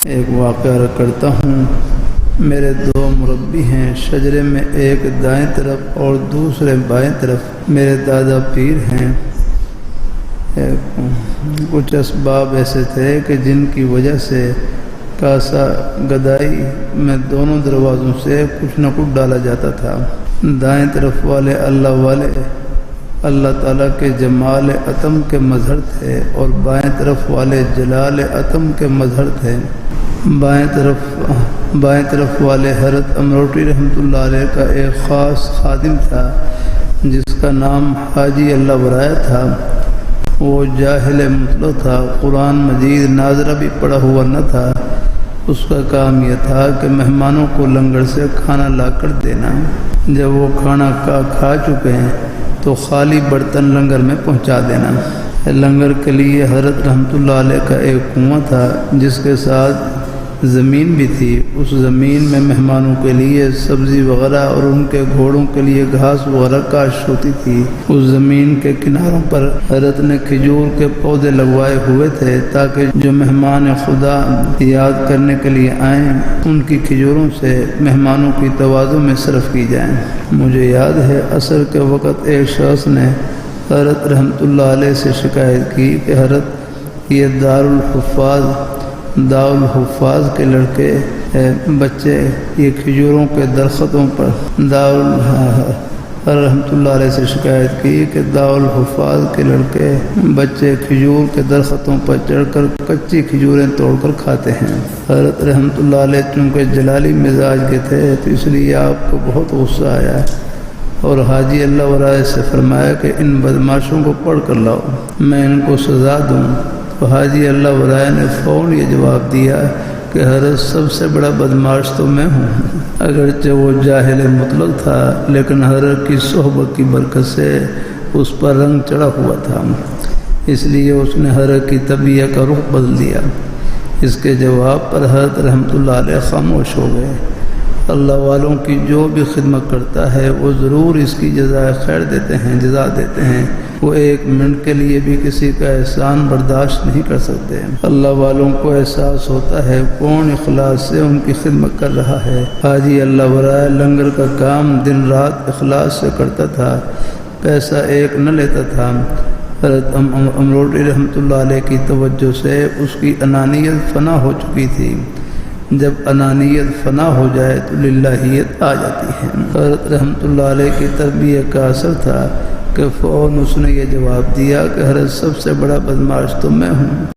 ایک واقعہ کرتا ہوں۔ میرے دو مربی ہیں، شجرے میں ایک دائیں طرف اور دوسرے بائیں طرف میرے دادا پیر ہیں۔ کچھ اسباب ایسے تھے کہ جن کی وجہ سے کاسا گدائی میں دونوں دروازوں سے کچھ نہ کچھ ڈالا جاتا تھا۔ دائیں طرف والے اللہ تعالیٰ کے جمال عتم کے مظہر تھے اور بائیں طرف والے جلال عتم کے مظہر تھے۔ بائیں طرف والے حضرت امروٹی رحمۃ اللہ علیہ کا ایک خاص خادم تھا جس کا نام حاجی اللہ ورائے تھا۔ وہ جاہل مطلق تھا، قرآن مجید ناظرہ بھی پڑھا ہوا نہ تھا۔ اس کا کام یہ تھا کہ مہمانوں کو لنگر سے کھانا لا کر دینا۔ جب وہ کھانا کھا چکے ہیں تو خالی برتن لنگر میں پہنچا دینا۔ لنگر کے لیے حضرت رحمۃ اللہ علیہ کا ایک کنواں تھا جس کے ساتھ زمین بھی تھی۔ اس زمین میں مہمانوں کے لیے سبزی وغیرہ اور ان کے گھوڑوں کے لیے گھاس وغیرہ کاشت ہوتی تھی۔ اس زمین کے کناروں پر حضرت نے کھجور کے پودے لگوائے ہوئے تھے تاکہ جو مہمان خدا یاد کرنے کے لیے آئیں ان کی کھجوروں سے مہمانوں کی تواضع میں صرف کی جائیں۔ مجھے یاد ہے عصر کے وقت ایک شخص نے حضرت رحمۃ اللہ علیہ سے شکایت کی کہ حضرت یہ دارالحفاظ کے لڑکے بچے یہ کھجوروں کے درختوں پر رحمۃ اللہ علیہ سے شکایت کی کہ دارالحفاظ کے لڑکے بچے کھجور کے درختوں پر چڑھ کر کچی کھجوریں توڑ کر کھاتے ہیں۔ حضرت رحمۃ اللہ علیہ چونکہ جلالی مزاج کے تھے تو اس لیے آپ کو بہت غصہ آیا اور حاجی اللہ ورائے سے فرمایا کہ ان بدماشوں کو پڑھ کر لاؤ، میں ان کو سزا دوں۔ تو حاجی اللہ ورائے نے فوراً یہ جواب دیا کہ حضرت سب سے بڑا بدماش تو میں ہوں۔ اگرچہ وہ جاہل مطلق تھا لیکن حضرت کی صحبت کی برکت سے اس پر رنگ چڑھا ہوا تھا، اس لیے اس نے حضرت کی طبیعت کا رخ بدل دیا۔ اس کے جواب پر حضرت رحمۃ اللہ علیہ خاموش ہو گئے۔ اللہ والوں کی جو بھی خدمت کرتا ہے وہ ضرور اس کی جزائے خیر جزا دیتے ہیں۔ وہ ایک منٹ کے لیے بھی کسی کا احسان برداشت نہیں کر سکتے۔ اللہ والوں کو احساس ہوتا ہے کون اخلاص سے ان کی خدمت کر رہا ہے۔ حاجی اللہ ورائے لنگر کا کام دن رات اخلاص سے کرتا تھا، پیسہ ایک نہ لیتا تھا۔ حضرت امروٹی رحمۃ اللہ علیہ کی توجہ سے اس کی انانیت فنا ہو چکی تھی۔ جب انانیت فنا ہو جائے تو للہیت آ جاتی ہے۔ حضرت رحمۃ اللہ علیہ کی تربیت کا اثر تھا کہ فوراً اس نے یہ جواب دیا کہ حضرت سب سے بڑا بدماش تو میں ہوں۔